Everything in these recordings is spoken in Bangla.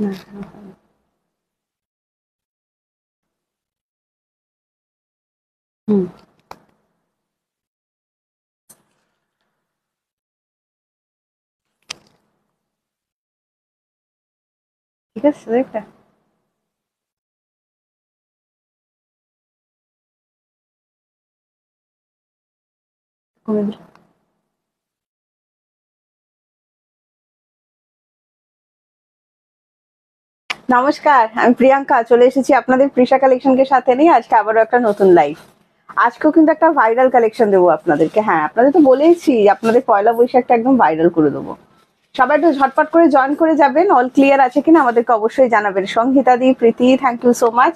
না, হুম, ঠিক আছে একটা কমে দিল। নমস্কার, আমি প্রিয়াঙ্কা চলে এসেছি আপনাদের প্রিশা কালেকশনকে সাথে নিয়ে আজকে আবারও একটা নতুন লাইভ। আজকেও কিন্তু একটা ভাইরাল কালেকশন দেবো আপনাদেরকে। হ্যাঁ, আপনাদের তো বলেইছি আপনাদের পয়লা বৈশাখটা একদম ভাইরাল করে দেবো। সবাই একটু ঝটপট করে জয়েন করে যাবেন। অল ক্লিয়ার আছে কিনা আমাদেরকে অবশ্যই জানাবেন। সংহিতা দি, প্রীতি, থ্যাংক ইউ সো মাচ।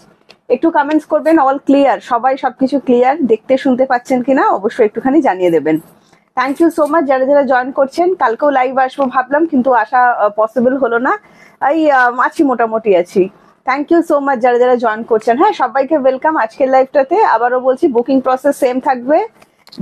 একটু কমেন্টস করবেন অল ক্লিয়ার, সবাই সবকিছু ক্লিয়ার দেখতে শুনতে পাচ্ছেন কিনা অবশ্যই একটুখানি জানিয়ে দেবেন। থ্যাংক ইউ সো মাচ যারা যারা জয়েন করছেন। কালকেও লাইভ আসবো ভাবলাম কিন্তু আসা পসিবল হলো না। এই আছি, মোটামুটি আছি। থ্যাংক ইউ সো মাচ যারা যারা জয়েন করছেন। হ্যাঁ, সবাইকে ওয়েলকাম আজকের লাইভটাতে। আবারও বলছি বুকিং প্রসেস সেম থাকবে।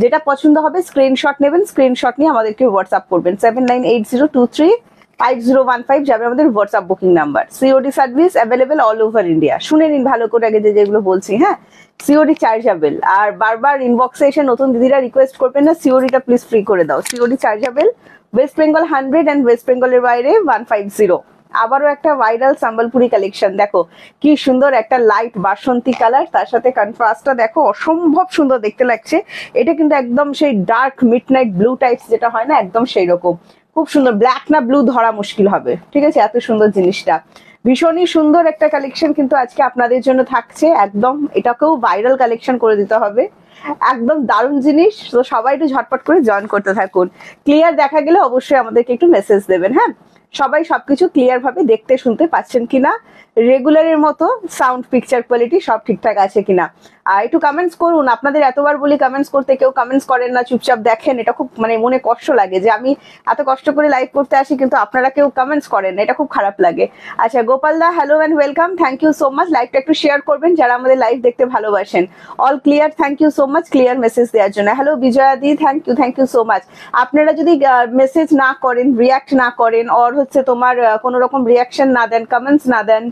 যেটা পছন্দ হবে স্ক্রিনশট নেবেন, স্ক্রিনশট নিয়ে আমাদেরকে হোয়াটসঅ্যাপ করবেন। 7980235015 যাবে আমাদের WhatsApp booking number. COD service available all over India. শুনে নিন ভালো করে আগে যেগুলো বলছি। হ্যাঁ, সিওডি চার্জেবল। আর বারবার ইনবক্সে এসে নতুন দিদিরা রিকোয়েস্ট করবেন না সিওডিটা প্লিজ ফ্রি করে দাও। COD chargeable. West Bengal 100 and West বেঙ্গলের বাইরে 150। আবারও একটা ভাইরাল সম্বলপুরি কালেকশন। দেখো কি সুন্দর একটা লাইট বাসন্তী কালার, তার সাথে কন্ট্রাস্টটা দেখো অসম্ভব সুন্দর দেখতে লাগছে। এটা কিন্তু একদম সেই ডার্ক মিডনাইট ব্লু টাইপস যেটা হয় না, একদম সেই রকম। খুব সুন্দর, ব্ল্যাক না ব্লু ধরা মুশকিল হবে। ঠিক আছে, এত সুন্দর জিনিসটা। ভীষণই সুন্দর একটা কালেকশন কিন্তু আজকে আপনাদের জন্য থাকছে। একদম এটাকেও ভাইরাল কালেকশন করে দিতে হবে। একদম দারুণ জিনিস। তো সবাই একটু ঝটপট করে জয়েন করতে থাকুন। ক্লিয়ার দেখা গেলে অবশ্যই আমাদেরকে একটু মেসেজ দেবেন। হ্যাঁ, সবাই সবকিছু ক্লিয়ার ভাবে দেখতে শুনতে পাচ্ছেন কিনা, রেগুলারের মতো সাউন্ড পিকচার কোয়ালিটি সব ঠিকঠাক আছে কিনা। আর একটু কমেন্টস করুন। আপনাদের এতবার বলি কমেন্টস করতে, কেউ কমেন্টস করেন না, চুপচাপ দেখেন। এটা খুব মানে মনে কষ্ট লাগে যে আমি এত কষ্ট করে লাইভ করতে আসি কিন্তু আপনারা কেউ কমেন্টস করেন, এটা খুব খারাপ লাগে। আচ্ছা, Gopal da hello and welcome, thank you so much. লাইভটা একটু শেয়ার করবেন যারা আমাদের লাইভ দেখতে ভালোবাসেন। All clear, thank you so much clear message দেওয়ার জন্য। Hello Bijoya di, thank you so much. আপনারা যদি মেসেজ না করেন, রিয়াক্ট না করেন, অর হচ্ছে তোমার কোনো রকম রিয়াকশন না দেন, কমেন্টস না দেন,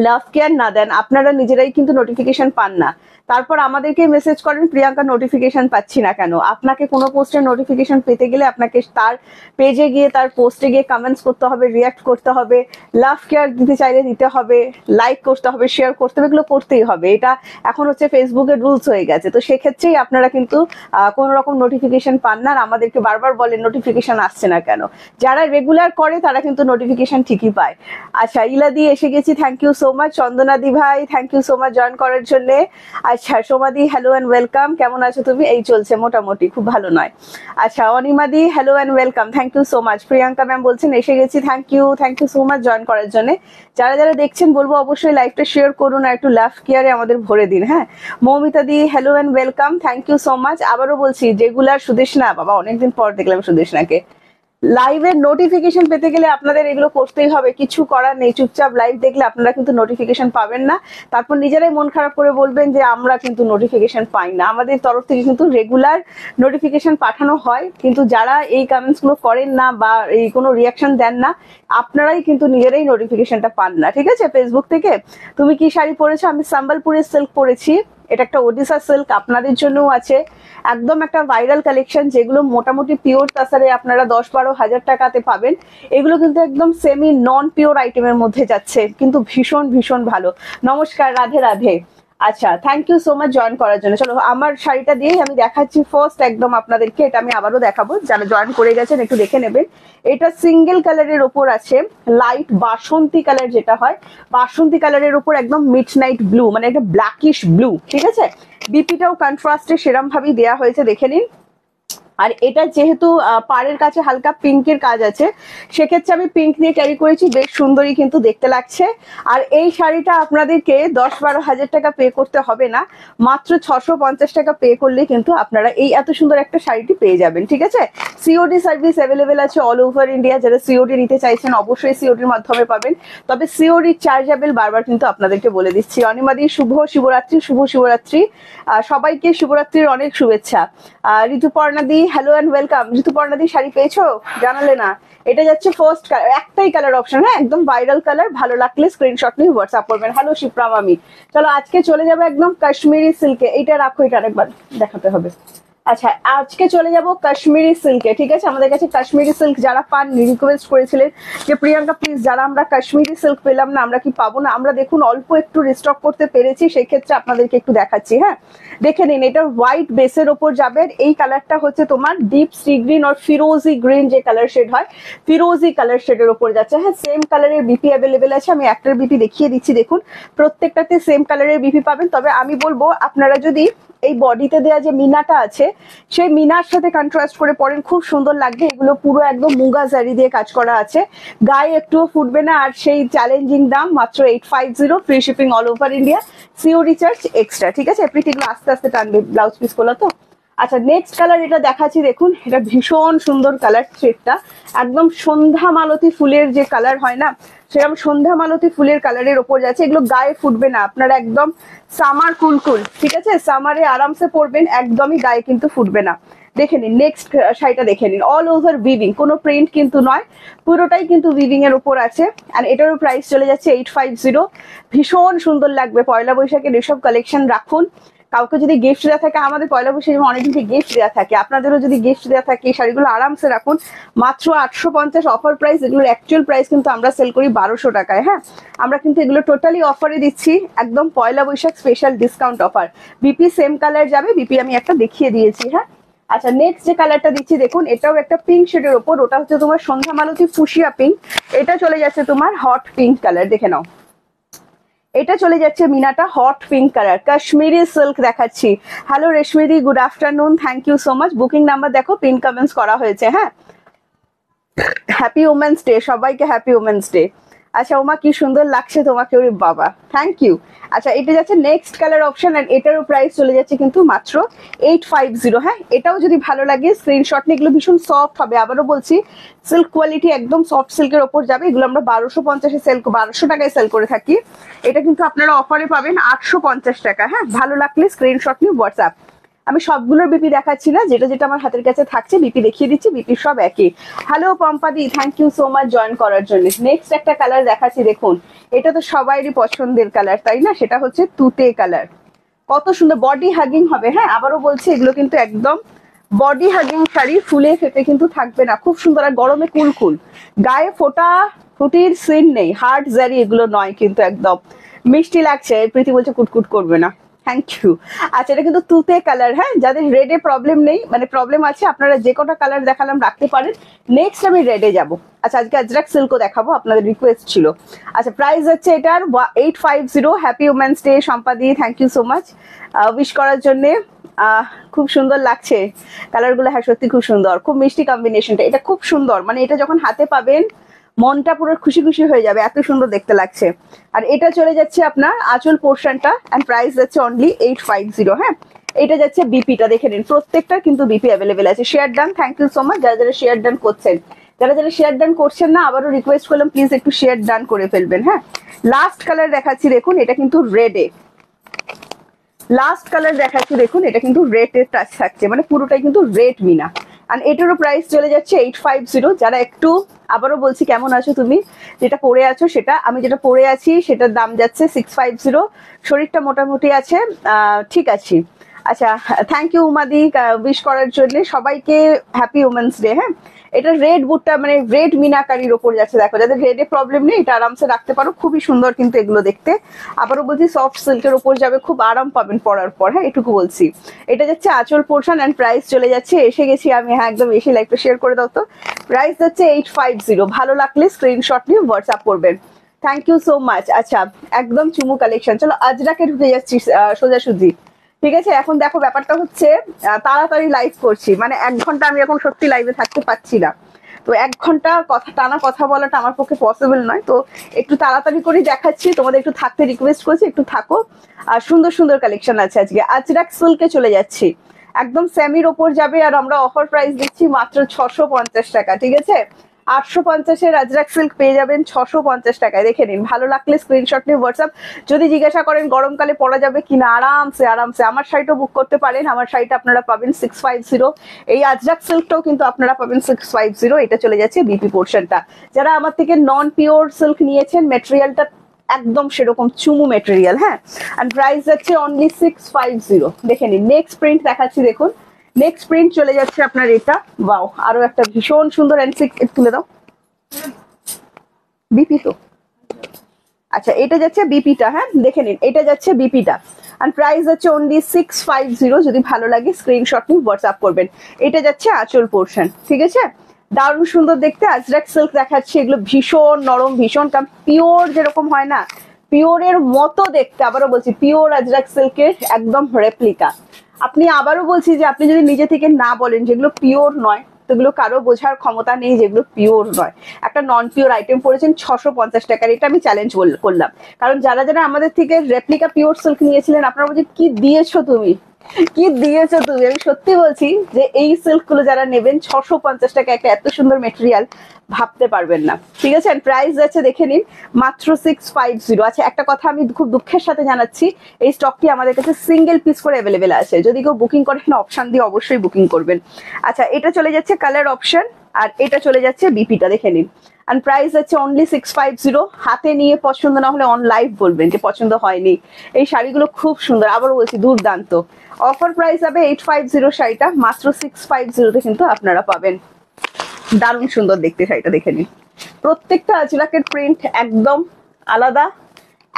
লাভ কেয়ার না দেন, আপনারা নিজেরাই কিন্তু নোটিফিকেশন পান না। তারপর আমাদেরকে মেসেজ করেন প্রিয়াঙ্কা নোটিফিকেশন পাচ্ছি না কেন। আপনাকে কোনো পোস্টের নোটিফিকেশন পেতে গেলে আপনাকে তার পেজে গিয়ে, তার পোস্টে গিয়ে কমেন্টস করতে হবে, রিয়াক্ট করতে হবে, লাভ কেয়ার দিতে চাইলে দিতে হবে, লাইক করতে হবে, শেয়ার করতে হবে, এগুলো করতেই হবে। এটা এখন হচ্ছে ফেসবুকের রুলস হয়ে গেছে। তো সেক্ষেত্রেই আপনারা কিন্তু কোনো রকম নোটিফিকেশন পান না। আর আমাদেরকে বারবার বলেন নোটিফিকেশন আসছে না কেন। যারা রেগুলার করে তারা কিন্তু নোটিফিকেশন ঠিকই পায়। আচ্ছা, ইলাদি এসে গেছি, থ্যাংক ইউ সো মাচ। চন্দনাদি ভাই thank you so much join করার জন্য। আচ্ছা, সোমাদি হ্যালো অ্যান্ড ওয়েলকাম, কেমন আছো তুমি? এই চলছে মোটামুটি, খুব ভালো নয়। আচ্ছা, অনিমাদি hello and welcome, thank you so much. Priyanka ma'am বলছেন এসে গেছি, thank you so much join করার জন্য। যারা যারা দেখছেন বলবো অবশ্যই লাইভটা শেয়ার করুন আর একটু লাভ কেয়ারে আমাদের ভরে দিন। হ্যাঁ, Moumita di hello and welcome, thank you so much. আবারও বলছি রেগুলার সুদেশনা, বাবা অনেকদিন পর দেখলাম সুদেশনাকে। লাইভের নোটিফিকেশন পেতে গেলে আপনাদের এগুলো করতেই হবে, কিছু করার নেই। চুপচাপ লাইভ দেখলে আপনারা কিন্তু নোটিফিকেশন পাবেন না। তারপর নিজেরাই মন খারাপ করে বলবেন যে আমরা কিন্তু নোটিফিকেশন পাই না। আমাদের তরফ থেকে কিন্তু রেগুলার নোটিফিকেশন পাঠানো হয়, কিন্তু যারা এই কমেন্টস গুলো করেন না বা এই কোনো রিয়াকশন দেন না, আপনারাই কিন্তু নিজেরাই নোটিফিকেশনটা পান না। ঠিক আছে, ফেসবুক থেকে। তুমি কি শাড়ি পরেছো? আমি সম্বলপুরের সিল্ক পরেছি। এটা একটা ওডিশা সিল্ক, আপনাদের জন্যও আছে। একদম একটা ভাইরাল কালেকশন, যেগুলো মোটামুটি পিওর তাসারে আপনারা 10-12 হাজার টাকাতে পাবেন। এগুলো কিন্তু একদম সেমি নন পিওর আইটেমের মধ্যে যাচ্ছে, কিন্তু ভীষণ ভীষণ ভালো। নমস্কার, রাধে রাধে। আচ্ছা, thank you so much join করার জন্য। চলো আমার শাড়িটা দিয়েই আমি দেখাচ্ছি ফার্স্ট একদম আপনাদেরকে। এটা আমি আবারও দেখাবো, যারা জয়েন করে গেছেন একটু দেখে নেবেন। এটা সিঙ্গেল কালারের ওপর আছে, লাইট বাসন্তী কালার যেটা হয়, বাসন্তী কালারের ওপর একদম মিড নাইট ব্লু, মানে একটা ব্ল্যাকিশ ব্লু। ঠিক আছে, বিপিটাও কন্ট্রাস্টে সেরম ভাবেই দেওয়া হয়েছে, দেখে নিন। আর এটা যেহেতু পাড়ের কাছে হালকা পিঙ্কের কাজ আছে, সেক্ষেত্রে আমি পিঙ্ক নিয়ে ক্যারি করেছি, বেশ সুন্দরই কিন্তু দেখতে লাগছে। আর এই শাড়িটা আপনাদেরকে 10-12 হাজার টাকা পে করতে হবে না, মাত্র 650 টাকা পে করলে কিন্তু আপনারা এই এত সুন্দর একটা শাড়িটি পেয়ে যাবেন। ঠিক আছে, সিওডি সার্ভিস অ্যাভেলেবেল আছে অল ওভার ইন্ডিয়া। যারা সিওডি নিতে চাইছেন অবশ্যই সিওডির মাধ্যমে পাবেন, তবে সিওডি চার্জেবল, বারবার কিন্তু আপনাদেরকে বলে দিচ্ছি। অনিমাদি শুভ শিবরাত্রি, শুভ শিবরাত্রি। সবাইকে শিবরাত্রির অনেক শুভেচ্ছা। ঋতুপর্ণাদি হ্যালো অ্যান্ড ওয়েলকাম। ঋতুপর্ণাদি শাড়ি পেয়েছো? জানালে না। এটা যাচ্ছে ফার্স্ট কালার, একটাই কালার অপশন, হ্যাঁ একদম ভাইরাল কালার। ভালো লাগলে স্ক্রিনশট নিয়ে হোয়াটসঅ্যাপ করবেন। হ্যালো শিপ্রা মামি। চলো আজকে চলে যাবো একদম কাশ্মীরি সিল্কে। এইটা রাখো, এটা আরেকবার দেখাতে হবে। আচ্ছা আজকে চলে যাব কাশ্মীরি সিল্কে, ঠিক আছে? আমাদের কাছে কাশ্মীরি সিল্ক যারা পাননি রিকোয়েস্ট করেছিলেন যে প্রিয়াঙ্কা প্লিজ যারা আমরা কাশ্মীরি সিল্ক পেলাম না আমরা কি পাবো না, আমরা দেখুন অল্প একটু রিস্টক করতে পেরেছি, সেই ক্ষেত্রে আপনাদেরকে একটু দেখাচ্ছি। হ্যাঁ দেখে নিন, এটা হোয়াইট বেসের ওপর যাবে। এই কালারটা হচ্ছে তোমার ডিপ সি গ্রিন আর ফিরোজি গ্রিন যে কালার শেড হয়, ফিরোজি কালার শেডের ওপর যাচ্ছে। হ্যাঁ সেম কালারের বিপি অ্যাভেলেবেল আছে, আমি একটার বিপি দেখিয়ে দিচ্ছি। দেখুন প্রত্যেকটাতে সেম কালারের বিপি পাবেন, তবে আমি বলবো আপনারা যদি এই বডিতে দেওয়া যে মিনাটা আছে সেই মিনার সাথে কন্ট্রাস্ট করে পরেন খুব সুন্দর লাগবে। এগুলো পুরো একদম মুগা জারি দিয়ে কাজ করা আছে, গায়ে একটুও ফুটবে না। আর সেই চ্যালেঞ্জিং দাম মাত্র 850, free shipping all over India, COD charge extra, ঠিক আছে? এগুলো আস্তে আস্তে টানবে ব্লাউজ পিস গুলো তো। আচ্ছা নেক্সট কালার এটা দেখাচ্ছি, দেখুন এটা ভীষণ সুন্দর কালার শেডটা, একদম সন্ধ্যা মালতী ফুলের যে কালার হয় না সেরকম সন্ধ্যা মালতী ফুলের কালারের ওপর যাচ্ছে। এগুলো গায়ে ফুটবে না, আপনারা একদম সামার কুলকুল, ঠিক আছে? সামারে আরামসে পরবেন, একদমই গায়ে কিন্তু ফুটবে না। দেখে নিন নেক্সট শাড়িটা, দেখে নিন অল ওভার উইভিং, কোনো প্রিন্ট কিন্তু নয়, পুরোটাই কিন্তু উইভিং এর উপর আছে। আর এটারও প্রাইস চলে যাচ্ছে 850। ভীষণ সুন্দর লাগবে, পয়লা বৈশাখের এসব কালেকশন রাখুন। কাউকে যদি গিফট দেওয়া থাকে, আমাদের পয়লা বৈশাখে অনেকদিনকে গিফট দেওয়া থাকে, আপনাদেরও যদি গিফট দেওয়া থাকে এই শাড়িগুলো আরামসে রাখুন। মাত্র 850 অফার প্রাইস। এগুলোর অ্যাকচুয়াল প্রাইস কিন্তু আমরা সেল করি 1200 টাকায়। হ্যাঁ আমরা কিন্তু এগুলো টোটালি অফারে দিচ্ছি, একদম Poila Baishakh special discount offer. BP same colour যাবে, বিপি আমি একটা দেখিয়ে দিয়েছি। হ্যাঁ আচ্ছা নেক্সট যে কালারটা দিচ্ছি দেখুন, এটাও একটা পিঙ্ক শেডের ওপর, ওটা হচ্ছে তোমার সন্ধ্যা মালতী ফুসিয়া পিঙ্ক, এটা চলে যাচ্ছে তোমার হট পিঙ্ক কালার, দেখে নাও। এটা চলে যাচ্ছে মিনাটা hot pink colour, Kashmiri silk দেখাচ্ছি। হ্যালো রেশমিদি, good afternoon, thank you so much. Booking number দেখো, পিন কমেন্টস করা হয়েছে। হ্যাঁ হ্যাপি ওমেন্স ডে সবাইকে, হ্যাপি ওমেন্স ডে। আচ্ছা ওমা কি সুন্দর লাগছে তোমাকে, ওরে বাবা থ্যাংক ইউ। আচ্ছা এটা যাচ্ছে নেক্সট কালার অপশন, আর এটারও প্রাইস চলে যাচ্ছে কিন্তু মাত্র 850। হ্যাঁ এটাও যদি ভালো লাগে স্ক্রিনশট নিয়ে, এগুলো ভীষণ সফট হবে, আবারও বলছি সিল্ক কোয়ালিটি একদম সফট সিল্কের ওপর যাবে। এগুলো আমরা 1250-এ সেল, 1200 টাকায় সেল করে থাকি, এটা কিন্তু আপনারা অফারে পাবেন 850 টাকা। হ্যাঁ ভালো লাগলে স্ক্রিনশট নিয়ে হোয়াটসঅ্যাপ। আমি সবগুলোর বিপি দেখাচ্ছি না, যেটা যেটা আমার হাতের কাছে থাকছে বিপি দেখিয়ে দিচ্ছি, বিপি সব একই। হ্যালো পম্পাদি, thank you so much join করার জন্য। নেক্সট একটা কালার দেখাচ্ছি, দেখুন এটা তো সবাইরই পছন্দের কালার তাই না, সেটা হচ্ছে তুতে কালার। কত সুন্দর বডি হাগিং হবে। হ্যাঁ আবারও বলছি এগুলো কিন্তু একদম বডি হাগিং শাড়ি, ফুলে ফেপে কিন্তু থাকবে না, খুব সুন্দর। আর গরমে কুলকুল, গায়ে ফোটা ফুটির সিন নেই, হার্ড জারি এগুলো নয় কিন্তু, একদম মিষ্টি লাগছে। প্রীতি বলছে কুটকুট করবে না, থ্যাংক ইউ। আচ্ছা এটা কিন্তু তুতে কালার। হ্যাঁ যাদের রেডে প্রবলেম নেই, মানে প্রবলেম আছে, আপনারা যে কটা কালার দেখালাম রাখতে পারেন। নেক্সট আমি রেডে যাব। আচ্ছা আজকে আজরাক সিল্কও দেখাবো, আপনাদের রিকোয়েস্ট ছিল। আচ্ছা প্রাইস হচ্ছে এটার 850। হ্যাপি ওমেন্স ডে সম্পাদি, thank you so much wish করার জন্যে। খুব সুন্দর লাগছে কালারগুলো, হ্যাঁ সত্যি খুব সুন্দর, খুব মিষ্টি কম্বিনেশনটা, এটা খুব সুন্দর। মানে এটা যখন হাতে পাবেন মনটা পুরো খুশি খুশি হয়ে যাবে, এত সুন্দর দেখতে লাগছে। আর এটা চলে যাচ্ছে আপনার আঁচল পোর্শনটা, এন্ড প্রাইস যাচ্ছে অনলি 850। হ্যাঁ এটা যাচ্ছে বিপিটা, দেখে নিন প্রত্যেকটা কিন্তু বিপি অ্যাভেলেবেল আছে। Share done, thank you so much যারা যারা শেয়ার ডান করছেন। যারা যারা শেয়ার ডান করছেন না, আবারও রিকোয়েস্ট করলাম প্লিজ একটু শেয়ার ডান করে ফেলবেন। হ্যাঁ লাস্ট কালার দেখাচ্ছি দেখুন, এটা কিন্তু রেডে, লাস্ট কালার দেখাচ্ছি দেখুন, এটা কিন্তু রেড এর টাচ থাকছে, মানে পুরোটাই কিন্তু রেড মিনা। আর এটারও প্রাইস চলে যাচ্ছে 850। যারা একটু, আবারও বলছি কেমন আছো তুমি, যেটা পরে আছো সেটা, আমি যেটা পরে আছি সেটার দাম যাচ্ছে 650। শরীরটা মোটামুটি আছে, ঠিক আছে। আচ্ছা থ্যাংক ইউ উমাদি উইশ করার জন্য সবাইকে, হ্যাপি উমেন্স ডে। হ্যাঁ এটা রেড বুটটা মানে রেড মিনাকারির ওপর যাচ্ছে, দেখো যাদের রেডে প্রবলেম নেই এটা আরামসে রাখতে পারো, খুবই সুন্দর কিন্তু এগুলো দেখতে। আবারও বলছি সফট সিল্কের ওপর যাবে, খুব আরাম পাবেন পরার পর। হ্যাঁ এটুকু বলছি। এটা যাচ্ছে আঁচল পোর্শন, এন্ড প্রাইস চলে যাচ্ছে, এসে গেছি আমি, হ্যাঁ একদম এসে লাইকটা শেয়ার করে দাও তো। প্রাইস যাচ্ছে 850, ভালো লাগলে স্ক্রিনশট নিয়ে হোয়াটসঅ্যাপ করবেন। Thank you so much. আচ্ছা একদম চুমু কালেকশন, চলো আজরাকে ঢুকে যাচ্ছি সোজাসুজি, ঠিক আছে? এখন দেখো ব্যাপারটা হচ্ছে তাড়াতাড়ি লাইভ করছি, মানে 1 ঘন্টা আমি এখন সত্যি লাইভে থাকতে পারছি না, তো 1 ঘন্টা কথা টানা কথা বলাটা আমার পক্ষে পসিবল নয়, তো একটু তাড়াতাড়ি করে দেখাচ্ছি, তোমাদের একটু থাকতে রিকোয়েস্ট করছি, একটু থাকো। আর সুন্দর সুন্দর কালেকশন আছে আজকে। আজরাক সিল্কে চলে যাচ্ছি, একদম সেমির ওপর যাবে, আর আমরা অফার প্রাইস দিচ্ছি মাত্র 650 টাকা, ঠিক আছে? 850-এর আজরাক সিল্ক পেয়ে যাবেন 650 টাকায়। দেখে নিন, ভালো লাগলে স্ক্রিনশট নিয়ে হোয়াটসঅ্যাপ। যদি জিজ্ঞাসা করেন গরমকালে পরা যাবে কিনা, আরামসে আরামসে আমার শাড়িটাও বুক করতে পারেন। আমার শাড়িটা আপনারা পাবেন 650। এই আজরাক সিল্কটাও কিন্তু আপনারা পাবেন 650। এটা চলে যাচ্ছে বিপি পোর্শনটা। যারা আমার থেকে নন পিওর সিল্ক নিয়েছেন, মেটেরিয়ালটা একদম সেরকম চুমু মেটেরিয়াল, হ্যাঁ, এন্ড প্রাইস যাচ্ছে অনলি 650। দেখে নিন, নেক্সট প্রিন্ট দেখাচ্ছি দেখুন। নেক্সট প্রিন্ট চলে যাচ্ছে আপনার এটা, ওয়াও, আরো একটা ভীষণ সুন্দর অ্যান্টিক। তুলে দাও বিপি তো, আচ্ছা এটা যাচ্ছে বিপিটা, হ্যাঁ দেখে নিন, এটা যাচ্ছে বিপিটা আর প্রাইস যাচ্ছে অনলি 650। যদি ভালো লাগে স্ক্রিনশট নিয়ে হোয়াটসঅ্যাপ করবেন। এটা যাচ্ছে আঁচল পোর্শন, ঠিক আছে, দারুণ সুন্দর দেখতে। আজরাক সিল্ক দেখাচ্ছি, এগুলো ভীষণ নরম, ভীষণ, কারণ পিওর যেরকম হয় না, পিওরের মতো দেখতে। আবারও বলছি, পিওর আজরাক সিল্কের একদম রেপ্লিকা। আপনি আবারও বলছি যে আপনি যদি নিজে থেকে না বলেন যেগুলো পিওর নয়, সেগুলো কারো বোঝার ক্ষমতা নেই যেগুলো পিওর নয়। একটা নন পিওর আইটেম পড়েছেন 650 টাকার, এটা আমি চ্যালেঞ্জ করলাম। কারণ যারা যারা আমাদের থেকে রেপ্লিকা পিওর সিল্ক নিয়েছিলেন, আপনারা বলছেন কি দিয়েছো তুমি, কি দিয়েছো তুমি। আমি সত্যি বলছি যে এই সিল্ক গুলো যারা নেবেন 650 টাকা একটা এত সুন্দর মেটেরিয়াল ভাবতে পারবেন না, ঠিক আছে। প্রাইস আছে দেখে নিন, মাত্র 650। আচ্ছা একটা কথা আমি খুব দুঃখের সাথে জানাচ্ছি, এই স্টকটি আমাদের কাছে সিঙ্গেল পিস করে অ্যাভেলেবেল আছে। যদি কেউ বুকিং করেন অপশন দিয়ে অবশ্যই বুকিং করবেন। আচ্ছা এটা চলে যাচ্ছে কালার অপশন, আর এটা চলে যাচ্ছে বিপিটা, দেখে নিন। এন্ড প্রাইস আছে অনলি 650। হাতে নিয়ে পছন্দ না হলে অন লাইভ বলবেন যে পছন্দ হয়নি। এই শাড়িগুলো খুব সুন্দর, আবার বলছি দুর্দান্ত। অফার প্রাইস হবে 850 শাড়িটা, মাত্র 650 কিন্তু আপনারা পাবেন। দারুণ সুন্দর দেখতে শাড়িটা, দেখে নিন। প্রত্যেকটা আজরাকের প্রিন্ট একদম আলাদা,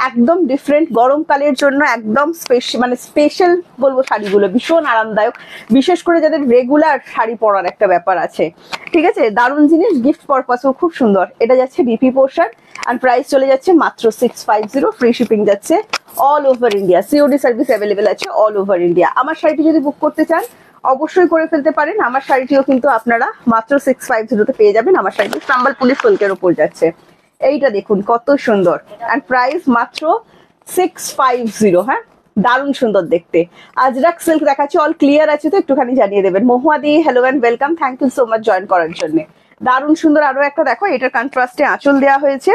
একদম ডিফারেন্ট। গরমকালের জন্য একদম মানে স্পেশাল বলবো। শাড়িগুলো ভীষণ আরামদায়ক, বিশেষ করে যাদের রেগুলার শাড়ি পরার একটা ব্যাপার আছে, ঠিক আছে। দারুণ জিনিস, গিফট পারপাসও খুব সুন্দর। এটা যাচ্ছে বিপি পোর্শন আর প্রাইস চলে যাচ্ছে মাত্র 650। ফ্রি শিপিং যাচ্ছে all over India. COD service available আছে অল ওভার ইন্ডিয়া। আমার শাড়িটি যদি বুক করতে চান অবশ্যই করে ফেলতে পারেন। আমার শাড়িটিও কিন্তু আপনারা মাত্র 650 পেয়ে যাবেন। আমার শাড়িটি সাম্বলপুরি সিল্কের উপর যাচ্ছে। এইটা দেখুন কত সুন্দর, এন্ড প্রাইস মাত্র 650। হ্যাঁ, দারুণ সুন্দর দেখতে। আজরাক সিল্ক দেখাচ্ছি, অল ক্লিয়ার আছে তো একটুখানি জানিয়ে দেবেন। মহুয়াদি hello and welcome, thank you so much join করার জন্য। দারুণ সুন্দর আরো একটা দেখো, এটার কন্ট্রাস্টে আঁচল দেওয়া হয়েছে,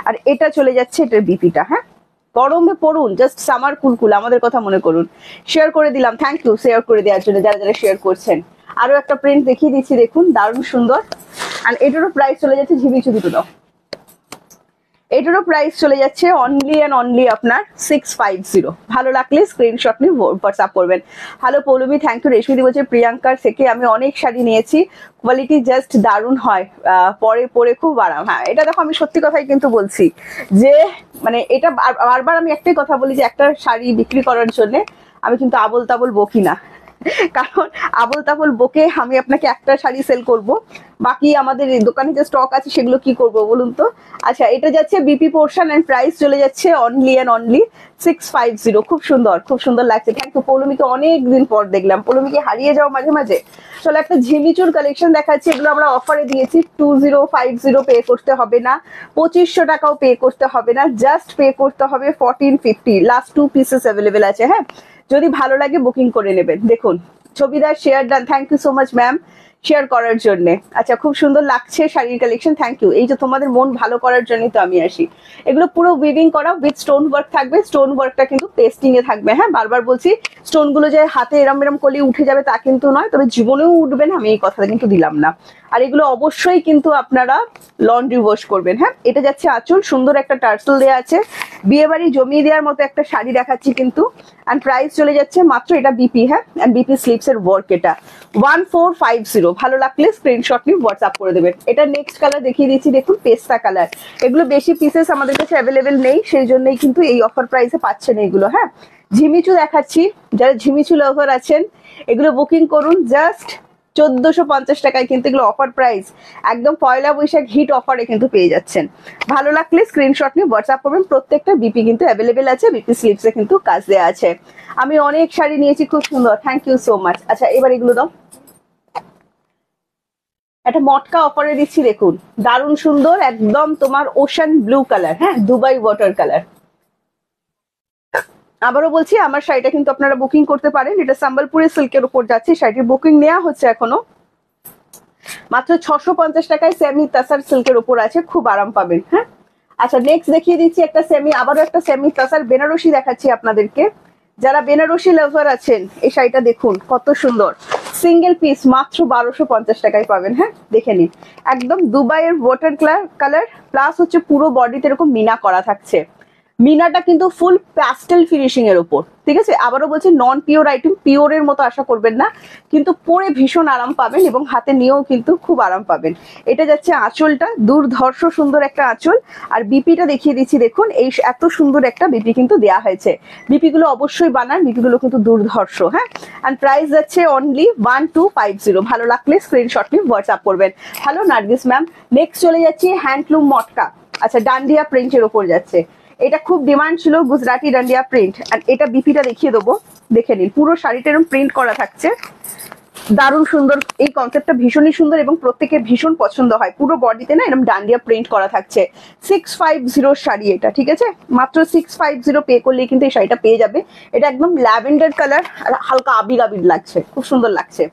আর এটা চলে যাচ্ছে এটার বিপিটা। হ্যাঁ, গরমে পড়ুন, জাস্ট সামার কুলকুল, আমাদের কথা মনে করুন। শেয়ার করে দিলাম, থ্যাংক ইউ শেয়ার করে দেওয়ার জন্য যারা যারা শেয়ার করছেন। আরো একটা প্রিন্ট দেখিয়ে দিচ্ছি দেখুন, দারুণ সুন্দর। আর এটারও প্রাইস চলে যাচ্ছে ঝিমিচু দুটো দাও, এটারও প্রাইস চলে যাচ্ছে অনলি অ্যান্ড অনলি আপনার 650। ভালো লাগলে স্ক্রিনশট নিয়ে হোয়াটসঅ্যাপ করবেন। Hello Poulami, thank you. রেশমিদি বলছে প্রিয়াঙ্কার থেকে আমি অনেক শাড়ি নিয়েছি, কোয়ালিটি জাস্ট দারুণ হয়, পরে পরে খুব আরাম। হ্যাঁ এটা দেখো, আমি সত্যি কথাই কিন্তু বলছি যে মানে এটা বারবার আমি একটাই কথা বলি যে একটা শাড়ি বিক্রি করার জন্য আমি কিন্তু আবল তাবল বকি না। কারণ আবল তাবল বকে আমি আপনাকে একটা শাড়ি সেল করব, বাকি আমাদের দোকানে যে স্টক আছে সেগুলো কি করব বলুন তো। আচ্ছা এটা যাচ্ছে বিপি পোর্শন এন্ড প্রাইস চলে যাচ্ছে অনলি এন্ড অনলি 650। খুব সুন্দর, খুব সুন্দর লাগছে। থ্যাংক ইউ পৌলমীকে, অনেক দিন পর দেখলাম। পৌলমীকে হারিয়ে যাও মাঝে মাঝে। চলো একটা ঝিমিচুর কালেকশন দেখাচ্ছি, এগুলো আমরা অফারে দিয়েছি। 2050 পে করতে হবে না, 2500 টাকাও পে করতে হবে না, জাস্ট পে করতে হবে 1450। লাস্ট 2 পিসেস অ্যাভেলেবেল আছে। হ্যাঁ, যদি ভালো লাগে বুকিং করে নেবেন। দেখুন ছবিদার share done, thank you so much ma'am share করার জন্য। আচ্ছা খুব সুন্দর লাগছে শাড়ির কালেকশন, থ্যাংক ইউ। এই যে তোমাদের মন ভালো করার জন্যই তো আমি আসি। এগুলো পুরো উইভিং করা উইথ স্টোন ওয়ার্ক থাকবে, স্টোন ওয়ার্কটা কিন্তু পেস্টিং এ থাকবে। হ্যাঁ বারবার বলছি, স্টোন গুলো যে হাতে এরম এরম করলে উঠে যাবে তা কিন্তু নয়, তবে জীবনেও উঠবে না, আমি এই কথাটা কিন্তু দিলাম না। আর এগুলো অবশ্যই কিন্তু আপনারা লন্ড্রি ওয়াশ করবেন। হ্যাঁ এটা যাচ্ছে আঁচল, সুন্দর একটা টার্সেল দেওয়া আছে, বিয়ে বাড়ি জমিয়ে দেওয়ার মতো একটা শাড়ি দেখাচ্ছি কিন্তু। এন্ড প্রাইস চলে যাচ্ছে মাত্র, এটা বিপি, হ্যাঁ এন্ড বিপি স্লিপস এর ওয়ার্ক, এটা 1450। ভালো লাগলে স্ক্রিনশট নিয়ে হোয়াটসঅ্যাপ করে দেবেন। এটা নেক্সট কালার দেখিয়ে দিচ্ছি দেখুন, পেস্তা কালার। এগুলো বেশি পিসেস আমাদের কাছে অ্যাভেলেবেল নেই, সেই জন্যই কিন্তু এই অফার প্রাইসে পাচ্ছেন এগুলো। হ্যাঁ ঝিমিচু দেখাচ্ছি, যারা ঝিমিচু লাভার আছেন এগুলো বুকিং করুন জাস্ট 1450 টাকায়, কিন্তু এগুলো অফার প্রাইস, একদম পয়লা বৈশাখ হিট অফারে কিন্তু পেয়ে যাচ্ছেন। ভালো লাগলে স্ক্রিনশট নিয়ে হোয়াটসঅ্যাপ করবেন। প্রত্যেকটা বিপি কিন্তু অ্যাভেলেবেল আছে, বিপি স্লিপসে কিন্তু কাজ দেওয়া আছে। আমি অনেক শাড়ি নিয়েছি, খুব সুন্দর, থ্যাংক ইউ সো মাচ। আচ্ছা এবার এগুলো দাও, একটা মটকা অফারে দিচ্ছি দেখুন, দারুণ সুন্দর, একদম তোমার ওশান ব্লু কালার, হ্যাঁ দুবাই ওয়াটার কালার। আবারও বলছি আমার শাড়িটা কিন্তু আপনারা বুকিং করতে পারেন, এটা সম্বলপুরি সিল্কের উপর যাচ্ছে, শাড়িটির বুকিং নেওয়া হচ্ছে এখনো। মাত্র 650 টাকায় সেমি তাসার সিল্কের উপর আছে, খুব আরাম পাবেন। হ্যাঁ, আচ্ছা নেক্সট দেখিয়ে দিচ্ছি একটা সেমি, আবারও একটা সেমি তাসার বেনারসি দেখাচ্ছি আপনাদেরকে। যারা বেনারসি লাভার আছেন এই শাড়িটা দেখুন কত সুন্দর, সিঙ্গেল পিস মাত্র 1250 টাকায় পাবেন। হ্যাঁ দেখে নিন, একদম দুবাইয়ের ওয়াটার কালার প্লাস হচ্ছে পুরো বডিতে এরকম মিনা করা থাকছে। মিনাটা কিন্তু ফুল প্যাস্টেল ফিনিশিং এর উপর, ঠিক আছে। আবারও বলছি নন পিওর আইটেম, পিওরের মতো আশা করবেন না, কিন্তু পরে ভীষণ আরাম পাবেন এবং হাতে নিয়েও কিন্তু খুব আরাম পাবেন। এটা যাচ্ছে আঁচলটা, দুর্ধর্ষ সুন্দর একটা আঁচল। আর বিপিটা দেখিয়ে দিচ্ছি, দেখুন এই এত সুন্দর একটা বিপি কিন্তু দেওয়া হয়েছে। বিপি গুলো অবশ্যই বানান, বিপি গুলো কিন্তু দুর্ধর্ষ। হ্যাঁ, অ্যান্ড প্রাইস যাচ্ছে অনলি 1250। ভালো লাগলে স্ক্রিনশট নিয়ে হোয়াটসঅ্যাপ করবেন। Hello Nargis ma'am. নেক্সট চলে যাচ্ছি হ্যান্ডলুম মটকা। আচ্ছা ডান্ডিয়া প্রিন্টের ওপর যাচ্ছে, এটা খুব ডিমান্ড ছিল গুজরাটি ডান্ডিয়া প্রিন্ট। আর এটা বিপিটা দেখিয়ে দেবো, দেখে নিন পুরো শাড়িটা এরকম প্রিন্ট করা থাকছে, দারুণ সুন্দর। এই কনসেপ্টটা ভীষণই সুন্দর এবং প্রত্যেকের ভীষণ পছন্দ হয়। পুরো বডিতে না এরকম ডান্ডিয়া প্রিন্ট করা থাকছে। 650 শাড়ি এটা, ঠিক আছে। মাত্র 650 পে করলে কিন্তু এই শাড়িটা পেয়ে যাবে। এটা একদম ল্যাভেন্ডার কালার আর হালকা আবির আবির লাগছে, খুব সুন্দর লাগছে।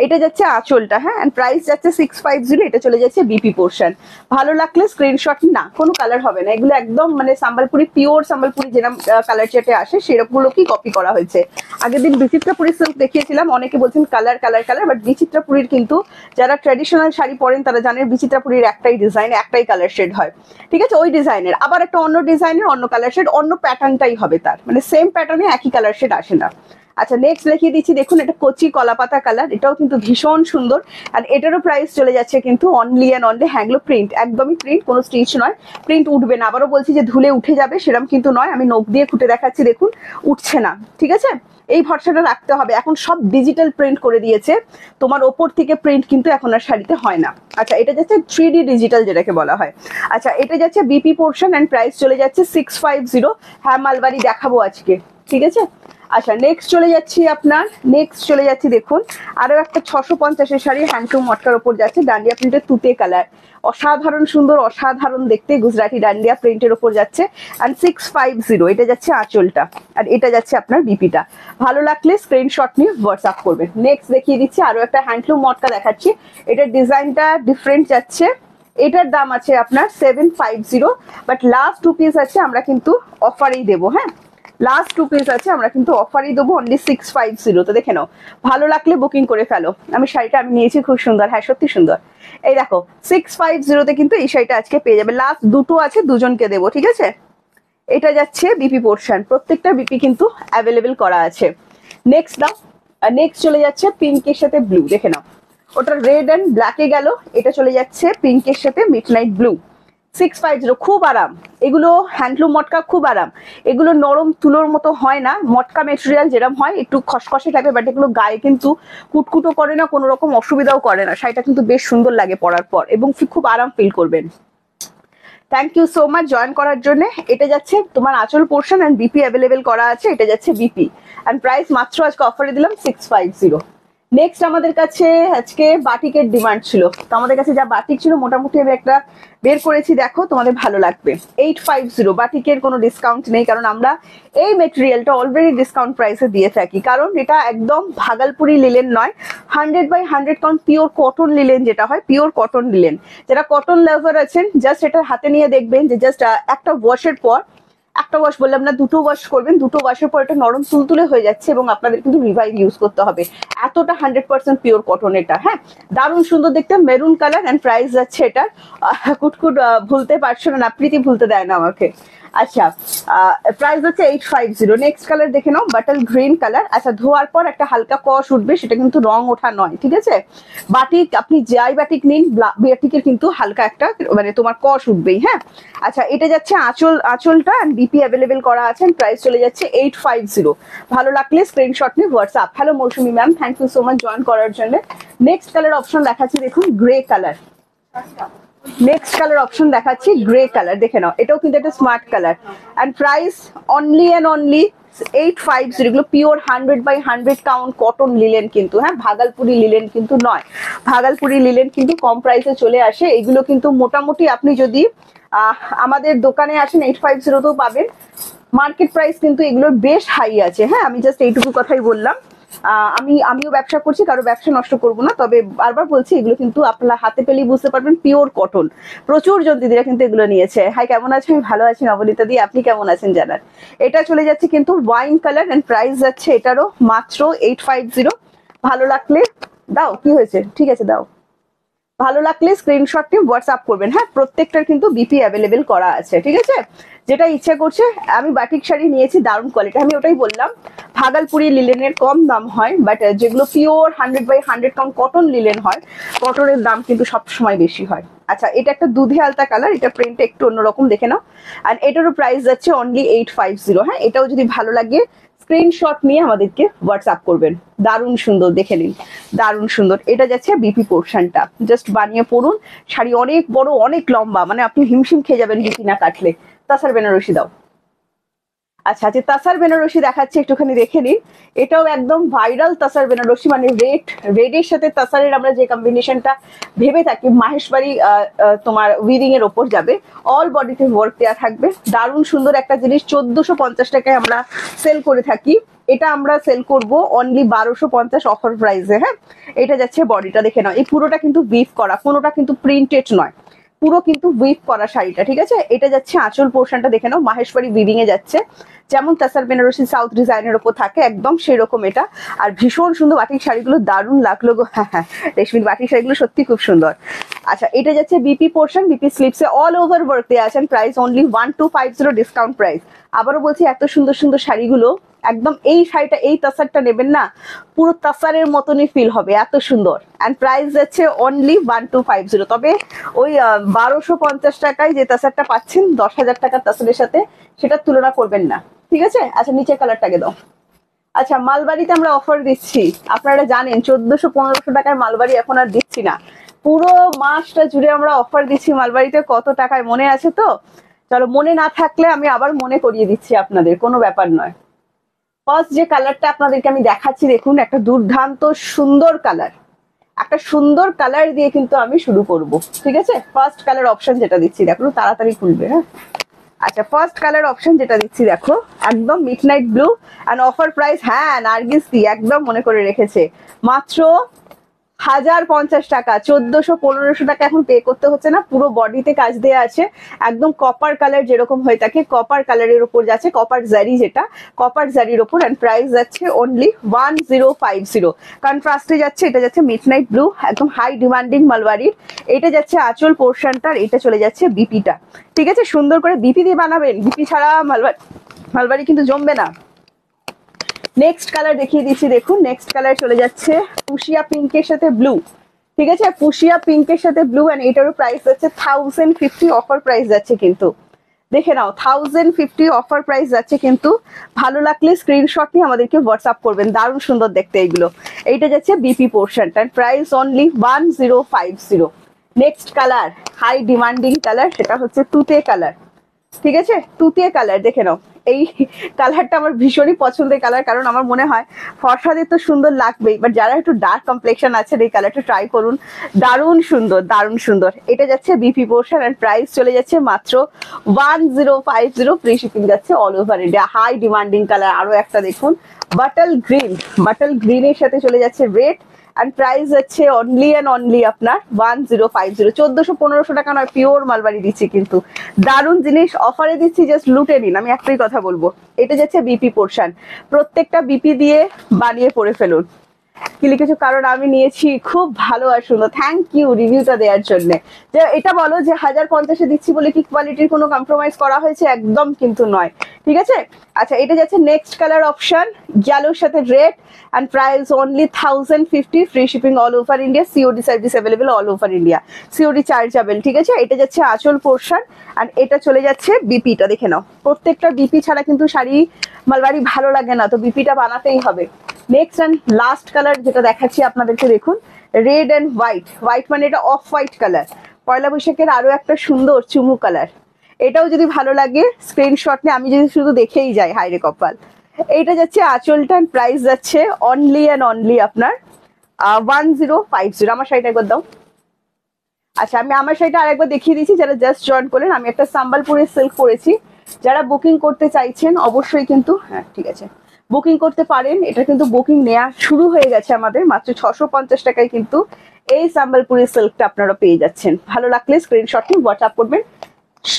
এটা যাচ্ছে আঁচলটা। হ্যাঁ, এন্ড প্রাইস যাচ্ছে 650। এটা চলে যাচ্ছে বিপি পোর্শন। ভালো লাগলে স্ক্রিনশট, না কোনো কালার হবে না, এগুলো একদম মানে সম্বলপুরি পিওর সম্বলপুরি যেরকম কালার চেটে আসে সেরকমগুলোকেই কপি করা হয়েছে। আগের দিন বিচিত্রাপুরি সিল্ক দেখিয়েছিলাম, অনেকে বলছেন কালার কালার কালার, বাট বিচিত্রাপুরীর কিন্তু যারা ট্র্যাডিশনাল শাড়ি পরেন তারা জানেন বিচিত্রাপুরীর একটাই ডিজাইন, একটাই কালার শেড হয়, ঠিক আছে। ওই ডিজাইনের আবার একটা অন্য ডিজাইনের অন্য কালার শেড, অন্য প্যাটার্নটাই হবে তার, মানে সেম প্যাটার্নে একই কালার শেড আসে না। আচ্ছা নেক্সট দেখিয়ে দিচ্ছি, দেখুন এটা কচি কলাপাতা কালার, এটাও কিন্তু ভীষণ সুন্দর। আর এটারও প্রাইস চলে যাচ্ছে কিন্তু অনলি অ্যান্ড অনলি হ্যাংলো প্রিন্ট, একদমই প্রিন্ট, কোনো স্টিচ নয়। প্রিন্ট উঠবে না, আবারও বলছি যে ধুলে উঠে যাবে সেরকম কিন্তু নয়। আমি নখ দিয়ে খুঁটে দেখাচ্ছি, দেখুন উঠছে না, ঠিক আছে। এই ভরসাটা রাখতে হবে, এখন সব ডিজিটাল প্রিন্ট করে দিয়েছে, তোমার ওপর থেকে প্রিন্ট কিন্তু এখন আর শাড়িতে হয় না। আচ্ছা এটা যাচ্ছে 3D ডিজিটাল যেটাকে বলা হয়। আচ্ছা এটা যাচ্ছে বিপি পোর্শন অ্যান্ড প্রাইস চলে যাচ্ছে 650। হ্যাঁ মালবাড়ি দেখাবো আজকে, ঠিক আছে। আচ্ছা নেক্সট চলে যাচ্ছি দেখুন আরো একটা 650 শাড়ি হ্যান্ডলুম মটকার উপর যাচ্ছে, ডান্ডিয়া প্রিন্টের তুতে কালার, অসাধারণ সুন্দর, অসাধারণ দেখতে, গুজরাটি ডান্ডিয়া প্রিন্টের উপর যাচ্ছে। এন্ড 650 এটা যাচ্ছে আঁচলটা, আর এটা যাচ্ছে আপনার বিপিটা। ভালো লাগলে স্ক্রিনশট নিয়ে হোয়াটসঅ্যাপ করবেন। নেক্সট দেখিয়ে দিচ্ছি আরো একটা হ্যান্ডলুম মটকা দেখাচ্ছি, এটার ডিজাইনটা ডিফারেন্ট যাচ্ছে। এটার দাম আছে আপনার 750, বাট লাস্ট 2 পিস আছে আমরা কিন্তু অফারেই দেবো। হ্যাঁ লাস্ট 2 পিস আছে আমরা কিন্তু অফারই দেবো অনলি 650। তো দেখে নাও, ভালো লাগলে বুকিং করে ফেলো। শাড়িটা আমি নিয়েছি, খুব সুন্দর, হ্যাঁ সত্যি সুন্দর। এই দেখো 650 কিন্তু এই শাড়িটা আজকে পেয়ে যাবে। লাস্ট দুটো আছে, দুজনকে দেবো, ঠিক আছে। এটা যাচ্ছে বিপি পোর্শন, প্রত্যেকটা বিপি কিন্তু অ্যাভেলেবেল করা আছে। নেক্সট দাও, নেক্সট চলে যাচ্ছে পিঙ্কের সাথে ব্লু, দেখে নাও ওটা রেড অ্যান্ড ব্ল্যাকে গেল, এটা চলে যাচ্ছে পিঙ্কের সাথে মিডনাইট ব্লু। 650 খুব আরাম, এগুলো হ্যান্ডলুম মটকা খুব আরাম, এগুলো নরম তুলোর মতো হয় না, মটকা মেটেরিয়াল যেরকম হয় একটু খসখসে টাইপের, বাট এগুলো গায়ে কিন্তু কুটকুটো করে না, কোনো রকম অসুবিধাও করে না। শাড়িটা কিন্তু বেশ সুন্দর লাগে পরার পর এবং খুব আরাম ফিল করবেন। Thank you so much join করার জন্য। এটা যাচ্ছে তোমার আঁচল পোর্শন অ্যান্ড বিপি অ্যাভেলেবেল করা আছে, এটা যাচ্ছে বিপি অ্যান্ড প্রাইস মাত্র আজকে অফারে দিলাম 650। নেক্সট আমাদের কাছে আজকে বাটিকের ডিমান্ড ছিল, তো আমাদের কাছে যা বাটিক ছিল মোটামুটি আমি একটা বের করেছি, দেখো তোমাদের ভালো লাগবে। 850 বাটিকের কোনো ডিসকাউন্ট নেই, কারণ আমরা এই মেটেরিয়ালটা অলরেডি ডিসকাউন্ট প্রাইসে দিয়ে থাকি, কারণ এটা একদম ভাগলপুরি লিলেন নয়, 100/100 কারণ পিওর কটন লিলেন যেটা হয়, পিওর কটন লিলেন। যারা কটন লাভার আছেন জাস্ট এটা হাতে নিয়ে দেখবেন যে জাস্ট একটা ওয়াশের পর, একটা ওয়াশ বললাম না, দুটো ওয়াশ করবেন, দুটো ওয়াশের পর এটা নরম তুলতুলে হয়ে যাচ্ছে এবং আপনাদের কিন্তু রিভাইভ ইউজ করতে হবে, এতটা 100% পিওর কটন এটা। হ্যাঁ দারুণ সুন্দর দেখতে, মেরুন কালার অ্যান্ড প্রাইস যাচ্ছে এটার কুটকুট ভুলতে পারছো না, প্রীতি ভুলতে দেয় না আমাকে। আচ্ছা প্রাইস হচ্ছে 850। নেক্সট কালার দেখে নাও, বাটল গ্রিন কালার। আচ্ছা ধোয়ার পর একটা হালকা কষ উঠবে, সেটা কিন্তু রং ওঠা নয়, ঠিক আছে। বাটিক আপনি যাই বাটিক নিন, বাটিকের কিন্তু হালকা একটা মানে তোমার কষ উঠবেই। হ্যাঁ আচ্ছা এটা যাচ্ছে আঁচলটা বিপি অ্যাভেলেবেল করা আছে, প্রাইস চলে যাচ্ছে 850। ভালো লাগলে স্ক্রিনশট নিয়ে WhatsApp. Hello Mousumi ma'am, thank you so much join করার জন্য। নেক্সট কালার অপশন দেখাচ্ছি, দেখুন grey colour. Next colour option দেখাচ্ছি গ্রে কালার, দেখে নাও এটাও কিন্তু একটা smart colour and price only and only 850। এগুলো পিওর 100/100 কাউন্ট কটন লিলেন কিন্তু, হ্যাঁ ভাগলপুরি লিলেন কিন্তু নয়, ভাগলপুরি লিলেন কিন্তু কম প্রাইসে চলে আসে। এগুলো কিন্তু মোটামুটি আপনি যদি আমাদের দোকানে আসেন 850 তেও পাবেন, মার্কেট প্রাইস কিন্তু এগুলোর বেশ হাই আছে। হ্যাঁ আমি জাস্ট এইটুকু কথাই বললাম, আমিও ব্যবসা করছি, কারো ব্যবসা নষ্ট করব না, তবে বারবার বলছি এগুলো কিন্তু আপনারা হাতে পেলেই বুঝতে পারবেন পিওর কটন। প্রচুর জন দিদিরা কিন্তু এগুলো নিয়েছে। হাই, কেমন আছেন? আমি ভালো আছি নবনীতা দি, আপনি কেমন আছেন জানার। এটা চলে যাচ্ছে কিন্তু ওয়াইন কালার এন্ড প্রাইস যাচ্ছে এটারও মাত্র 850। ভালো লাগলে দাও, কি হয়েছে, ঠিক আছে দাও। ভালো লাগলে স্ক্রিনশট নিয়ে হোয়াটসঅ্যাপ করবেন। হ্যাঁ, প্রত্যেকটার কিন্তু বিপি অ্যাভেলেবেল করা আছে, ঠিক আছে। যেটা ইচ্ছা করছে। আমি বাটিক শাড়ি নিয়েছি, দারুণ কোয়ালিটি, আমি ওটাই বললাম। ভাগালপুরি লিলেনের কম দাম হয়, বাট যেগুলো পিওর 100/100 কাউন্ট কটন লিলেন হয়, কটনের দাম কিন্তু সবসময় বেশি হয়। আচ্ছা, এটা একটা দুধে আলতা কালার, এটা প্রিন্ট একটু অন্যরকম, দেখে নাও। আর এটারও প্রাইস যাচ্ছে অনলি 850। হ্যাঁ, এটাও যদি ভালো লাগে স্ক্রিনশট নিয়ে আমাদেরকে হোয়াটসঅ্যাপ করবেন। দারুণ সুন্দর, দেখে নিন, দারুণ সুন্দর। এটা যাচ্ছে বিপি পোর্শনটা, জাস্ট বানিয়ে পড়ুন। শাড়ি অনেক বড়, অনেক লম্বা, মানে আপনি হিমশিম খেয়ে যাবেন বিপি না কাটলে। তাসার বেনারসি দাও। আচ্ছা, যে তাসার বেনারসি দেখাচ্ছে একটুখানি দেখে নিন। এটাও একদম ভাইরাল তাসার বেনারসি, মানে রেডের সাথে তাসারের আমরা যে কম্বিনেশনটা ভেবে থাকি, মাহেশবাড়ি তোমার উইদিং এর ওপর যাবে, অল বডিতে ওয়ার্ক দেওয়া থাকবে। দারুণ সুন্দর একটা জিনিস, 1450 টাকায় আমরা সেল করে থাকি। এটা আমরা সেল করব অনলি 1250 অফার প্রাইসে। হ্যাঁ, এটা যাচ্ছে বডিটা, দেখে নাও। এই পুরোটা কিন্তু উইভ করা, কোনোটা কিন্তু প্রিন্টেড নয়, পুরো কিন্তু উইভ করা শাড়িটা, ঠিক আছে। এটা যাচ্ছে আঁচল পোর্শনটা, দেখে নাও, মাহেশবাড়ি উইভিং এ যাচ্ছে, যেমন তাসার বেনারসি সাউথ ডিজাইনের ওপর থাকে একদম সেরকম এটা। আর ভীষণ সুন্দর বাটিক শাড়িগুলো, দারুণ লাগলো গো। হ্যাঁ হ্যাঁ, রেশমির বাটিক শাড়িগুলো সত্যি খুব সুন্দর। আচ্ছা, এটা যাচ্ছে বিপি পোর্শন, বিপি স্লিপসে অল ওভার ওয়ার্ক দেওয়া আছেন। Price only 1250 discount price. আবারও বলছি, এত সুন্দর সুন্দর শাড়িগুলো একদম, এই শাড়িটা, এই তাসারটা নেবেন না, পুরো তাসারের মতনই ফিল হবে, এত সুন্দর। অ্যান্ড প্রাইস যাচ্ছে অনলি 1250। তবে ওই 1250 টাকায় যে তাসারটা পাচ্ছেন 10,000 টাকার তাসারের সাথে, সেটার তুলনা করবেন না, ঠিক আছে। আচ্ছা, নিচের কালারটাকে দাও। আচ্ছা, মালবাড়িতে আমরা অফার দিচ্ছি, আপনারা জানেন 1400-1500 টাকার মালবাড়ি এখন আর দিচ্ছি না, পুরো মাসটা জুড়ে আমরা অফার দিচ্ছি মালবাড়িতে। কত টাকায় মনে আছে তো? চলো, মনে না থাকলে আমি আবার মনে করিয়ে দিচ্ছি আপনাদের, কোনো ব্যাপার নয়। ফার্স্ট যে কালারটা আপনাদেরকে আমি দেখাচ্ছি, দেখুন, একটা দুর্দান্ত সুন্দর কালার, একটা সুন্দর কালার দিয়ে কিন্তু আমি শুরু করব, ঠিক আছে। ফার্স্ট কালার অপশন যেটা দিচ্ছি, দেখো তাড়াতাড়ি খুলবে। হ্যাঁ, আচ্ছা, ফার্স্ট কালার অপশন যেটা দিচ্ছি, দেখো, একদম midnight blue and offer price. হ্যাঁ, নার্গিস দি একদম মনে করে রেখেছে, মাত্র 1050 টাকা। 1400-1500 টাকা এখন পে করতে হচ্ছে না, পুরো বডিতে কাজ দেওয়া আছে, একদম কপার কালার যেরকম হয়ে থাকে, কপার কালারের উপর যাচ্ছে কপার জারি, যেটা কপার জারির উপর। এন্ড প্রাইস যাচ্ছে অনলি 1050। কন্ট্রাস্টে যাচ্ছে, এটা যাচ্ছে মিডনাইট ব্লু, একদম হাই ডিমান্ডিং মালবাড়ির। এটা যাচ্ছে আঁচল পোর্শনটার, এটা চলে যাচ্ছে বিপিটা, ঠিক আছে। সুন্দর করে বিপি দিয়ে বানাবেন, বিপি ছাড়া মালবাড়ি কিন্তু জমবে না। নেক্সট কালার দেখিয়ে দিচ্ছি, দেখুন, নেক্সট কালার চলে যাচ্ছে ফুশিয়া পিঙ্কের সাথে ব্লু, ঠিক আছে। ফুশিয়া পিঙ্কের সাথে ব্লু, এন্ড এটারও প্রাইস যাচ্ছে 1050 অফার প্রাইস যাচ্ছে কিন্তু, দেখে নাও, 1050 অফার প্রাইস যাচ্ছে কিন্তু। ভালো লাগলে স্ক্রিনশট নিয়ে আমাদেরকে হোয়াটসঅ্যাপ করবেন, দারুণ সুন্দর দেখতে এগুলো। এইটা যাচ্ছে বিপি পোর্শনটা, price only 1050। Next colour, high demanding colour, সেটা হচ্ছে তুতে কালার, ঠিক আছে। তুতে কালার, দেখে নাও, এই কালারটা আমার ভীষণই পছন্দের কালার, কারণ আমার মনে হয় ফর্সাদের তো সুন্দর লাগবেই, বাট যারা একটু ডার্ক কমপ্লেকশন আছে, এই কালারটা ট্রাই করুন, দারুণ সুন্দর, দারুণ সুন্দর। এটা যাচ্ছে বিপি পোর্শন এন্ড প্রাইস চলে যাচ্ছে মাত্র 1050। ফ্রি শিপিং যাচ্ছে all over India. High demanding colour, আরো একটা দেখুন, বাটল গ্রিন, বাটল গ্রিনের সাথে চলে যাচ্ছে রেড, and প্রাইস হচ্ছে অনলি এন্ড অনলি আপনার 1050। 1400-1500 টাকা নয়, পিওর মালবাড়ি দিচ্ছি কিন্তু, দারুণ জিনিস অফারে দিচ্ছি, জাস্ট লুটে নিন। আমি একটাই কথা বলবো, এটা যাচ্ছে বিপি পোর্শন, প্রত্যেকটা বিপি দিয়ে বানিয়ে পড়ে ফেলুন। কি লিখেছো? কারণ আমি নিয়েছি, খুব ভালো আর সুন্দর, থ্যাংক ইউ রিভিউটা দেওয়ার জন্য। যে এটা বলো যে 1050-এ দিচ্ছি বলে কি কোয়ালিটির কোনো কম্প্রোমাইজ করা হয়েছে? একদম কিন্তু নয়, ঠিক আছে। আচ্ছা, এটা যাচ্ছে নেক্সট কালার অপশন, ইয়েলোর সাথে red, and price only 1050। Free shipping all over India, COD service available all over India, COD chargeable, ঠিক আছে। এটা যাচ্ছে আঁচল পোর্শন, and এটা চলে যাচ্ছে বিপিটা, দেখে নাও, প্রত্যেকটা বিপি ছাড়া কিন্তু শাড়ি মালবাড়ি ভালো লাগে না, তো বিপিটা বানাতেই হবে। নেক্সট অ্যান্ড লাস্ট কালার যেটা দেখাচ্ছি আপনাদেরকে, দেখুন, রেড অ্যান্ড হোয়াইট, হোয়াইট মানে এটা অফ হোয়াইট কালার, পয়লা বৈশাখের আরো একটা সুন্দর চুমু কালার। এটাও যদি ভালো লাগে স্ক্রিনশট নিয়ে, আমি যদি শুধু দেখেই যাই, হাইরে কপাল। এইটা যাচ্ছে আঁচলটা, প্রাইস যাচ্ছে অনলি অ্যান্ড অনলি আপনার 1050। আমার শাড়িটা একবার দাও। আচ্ছা, আমি আমার শাড়িটা আরেকবার দেখিয়ে দিচ্ছি, যারা জাস্ট জয়েন করলেন। আমি একটা সাম্বালপুরের সিল্ক পরেছি, যারা বুকিং করতে চাইছেন অবশ্যই কিন্তু, হ্যাঁ ঠিক আছে, বুকিং করতে পারেন। এটা কিন্তু বুকিং নেওয়া শুরু হয়ে গেছে আমাদের, মাত্র 650 টাকায় কিন্তু এই সম্বলপুরি সিল্কটা আপনারা পেয়ে যাচ্ছেন। ভালো লাগলে স্ক্রিনশট নিয়ে হোয়াটসঅ্যাপ করবেন।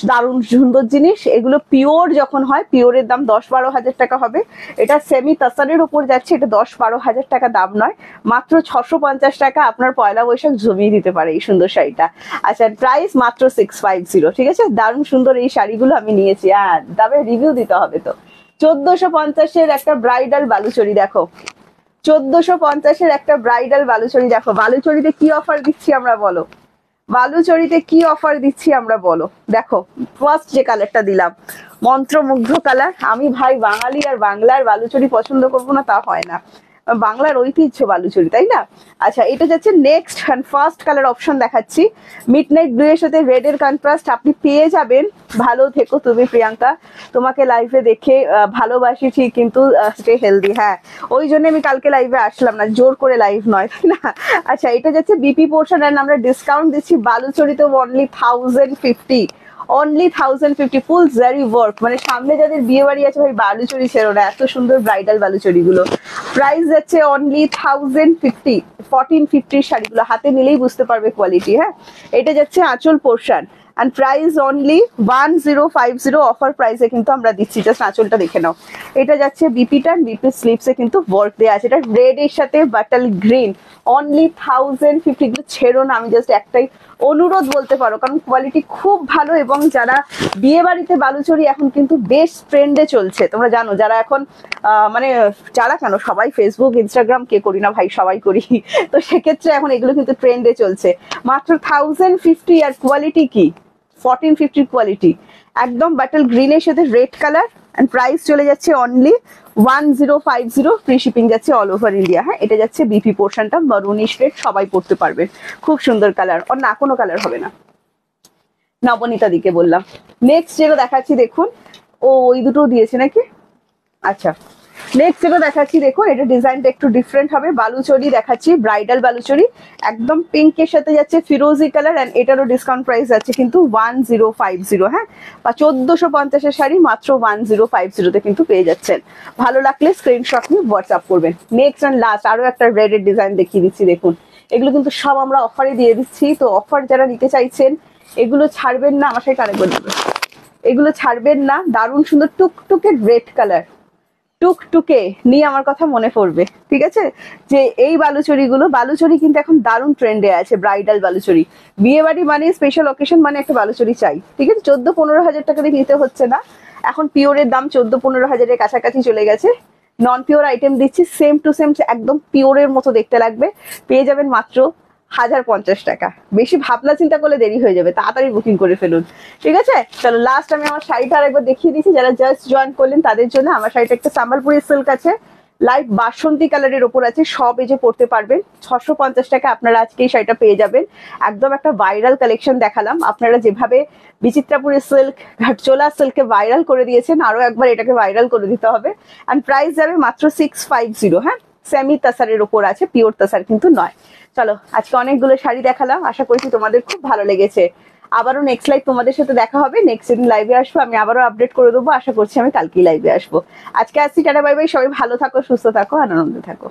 দারুণ সুন্দর জিনিস এগুলো, পিওর যখন হয় পিওরের দাম 10-12 হাজার টাকা হবে। এটা সেমি তাসারের উপর যাচ্ছে, এটা 10-12 হাজার টাকা দাম নয়, মাত্র 650 টাকা আপনার পয়লা বৈশাখ জমিয়ে দিতে পারে এই সুন্দর শাড়িটা। আচ্ছা, প্রাইস মাত্র 650। ঠিক আছে, দারুণ সুন্দর এই শাড়িগুলো আমি নিয়েছি। হ্যাঁ, দামে রিভিউ দিতে হবে তো। 1450-এর একটা ব্রাইডাল বালুচরি দেখো, 1450-এর একটা ব্রাইডাল বালুচরি দেখো। বালুচরিতে কি অফার দিচ্ছি আমরা বলো, বালুচরিতে কি অফার দিচ্ছি আমরা বলো। দেখো ফার্স্ট যে কালারটা দিলাম, মন্ত্রমুগ্ধ কালার। আমি ভাই বাঙালি আর বাংলার বালুচরি পছন্দ করবো না তা হয় না, বাংলার ঐতিহ্য বালুচরি, তাই না? আচ্ছা, এটা যাচ্ছে next and first colour option দেখাচ্ছি। মিডনাইট ব্লু এর সাথে রেড এর কন্ট্রাস্ট আপনি পেয়ে যাবেন। ভালো থেকো তুমি প্রিয়াঙ্কা, তোমাকে লাইভে দেখে ভালোবাসি ঠিক, কিন্তু স্টে হেলদি। হ্যাঁ, ওই জন্য আমি কালকে লাইভে আসলাম না, জোর করে লাইভ নয়, তাই না? আচ্ছা, এটা যাচ্ছে বিপি পোর্শন এন্ড আমরা ডিসকাউন্ট দিচ্ছি বালুচরিতে অনলি 1050, অনলি 1050 ফুল জারি ওয়ার্ক। মানে সামনে যাদের বিয়ে বাড়ি আছে ভাই, বালুচরি ছেড়ো না, এত সুন্দর ব্রাইডাল বালুচরি গুলো। প্রাইস যাচ্ছে অনলি 1050, 1450 শাড়িগুলো হাতে নিলেই বুঝতে পারবে কোয়ালিটি। হ্যাঁ, এটা যাচ্ছে আঁচল portion and price only 1050 offer প্রাইসে কিন্তু আমরা দিচ্ছি। জাস্ট আঁচলটা দেখে নাও। এটা যাচ্ছে বিপিটা, বিপি স্লিপসে কিন্তু ওয়ার্ক দেওয়া আছে। এটা রেড এর সাথে বাটাল গ্রিন, অনলি 1050। এগুলো ছেড়ো না, আমি জাস্ট একটাই অনুরোধ বলতে পারো, কারণ কোয়ালিটি খুব ভালো। এবং যারা বিয়ে বাড়িতে বালুচরি এখন কিন্তু বেশ ট্রেন্ডে চলছে, তোমরা জানো, যারা এখন মানে যারা কেন সবাই ফেসবুক ইনস্টাগ্রাম কে করি না ভাই, সবাই করি। তো সেক্ষেত্রে এখন এগুলো কিন্তু ট্রেন্ডে চলছে। মাত্র 1050, আর কোয়ালিটি কি 1450 কোয়ালিটি, একদম বাটল গ্রিনের সাথে রেড কালার। এন্ড প্রাইস চলে যাচ্ছে অনলি 1050, ফ্রি শিপিং যাচ্ছে অল ওভার ইন্ডিয়া। হ্যাঁ, এটা যাচ্ছে বিপি পোর্শনটা, মারুনিশ রেড, সবাই পড়তে পারবেন, খুব সুন্দর কালার। আর না কোনো কালার হবে না, নবনীতা দিকে বললাম। নেক্সট যেটা দেখাচ্ছি দেখুন, ও ওই দুটো দিয়েছে নাকি। আচ্ছা, নেক্সট যেটা দেখাচ্ছি দেখুন, এটা ডিজাইনটা একটু ডিফারেন্ট হবে। বালুচরি দেখাচ্ছি, ব্রাইডাল বালুচরি, একদম পিঙ্কের সাথে যাচ্ছে ফিরোজি কালার। এন্ড এটারও ডিসকাউন্ট প্রাইস যাচ্ছে কিন্তু 1050। হ্যাঁ, বা 1450-এর শাড়ি মাত্র 1050-তে কিন্তু পেয়ে যাচ্ছেন। ভালো লাগলে স্ক্রিনশট নিয়ে হোয়াটসঅ্যাপ করবেন। নেক্সট অ্যান্ড লাস্ট আরো একটা রেড এর ডিজাইন দেখিয়ে দিচ্ছি দেখুন। এগুলো কিন্তু সব আমরা অফারে দিয়ে দিচ্ছি, তো অফার যারা নিতে চাইছেন এগুলো ছাড়বেন না, আমার সাথে কানেক্ট করে দেবেন, এগুলো ছাড়বেন না। দারুণ সুন্দর টুকটুকে রেড কালার, টুকটুকে নিয়ে আমার কথা মনে পড়বে। ঠিক আছে, যে এই বালুচরি কিন্তু এখন দারুণ ট্রেন্ডে আছে, ব্রাইডাল বালুচরি। বিয়ে বাড়ি মানে স্পেশাল অকেশন মানে একটা বালুচরি চাই। ঠিক আছে, 14-15 হাজার টাকা দিয়ে নিতে হচ্ছে না, এখন পিওরের দাম 14-15 হাজারের কাছাকাছি চলে গেছে। নন পিওর আইটেম দিচ্ছি, সেম টু সেম একদম পিওরের মতো দেখতে লাগবে, পেয়ে যাবেন মাত্র 1050 টাকা। বেশি ভাবনা চিন্তা করলে দেরি হয়ে যাবে, তাড়াতাড়ি বুকিং করে ফেলুন। ঠিক আছে, চলো লাস্ট আমি আমার শাড়িটা আরেকবার দেখিয়ে দিচ্ছি যারা জাস্ট জয়েন করলেন তাদের জন্য। আমার শাড়িটা একটা সম্বলপুরি সিল্ক আছে, লাইট বাসন্তী কালারের ওপর আছে, সব এজে পড়তে পারবেন। 650 টাকা আপনারা আজকে এই শাড়িটা পেয়ে যাবেন। একদম একটা ভাইরাল কালেকশন দেখালাম, আপনারা যেভাবে বিচিত্রাপুরি সিল্ক, ঘাটচোলা সিল্ককে ভাইরাল করে দিয়েছেন, আরো একবার এটাকে ভাইরাল করে দিতে হবে। এন্ড প্রাইস যাবে মাত্র 650। হ্যাঁ, সেমি তাসারের ওপর আছে, পিওর তাসার কিন্তু নয়। চলো, আজকে অনেকগুলো শাড়ি দেখালাম, আশা করছি তোমাদের খুব ভালো লেগেছে। আবারও নেক্সট লাইভ তোমাদের সাথে দেখা হবে, নেক্সট দিন লাইভে আসবো, আমি আবারও আপডেট করে দেবো। আশা করছি আমি কালকেই লাইভে আসবো। আজকে আসছি, টাটা বাই বাই, সবাই ভালো থাকো, সুস্থ থাকো, আনন্দে থাকো।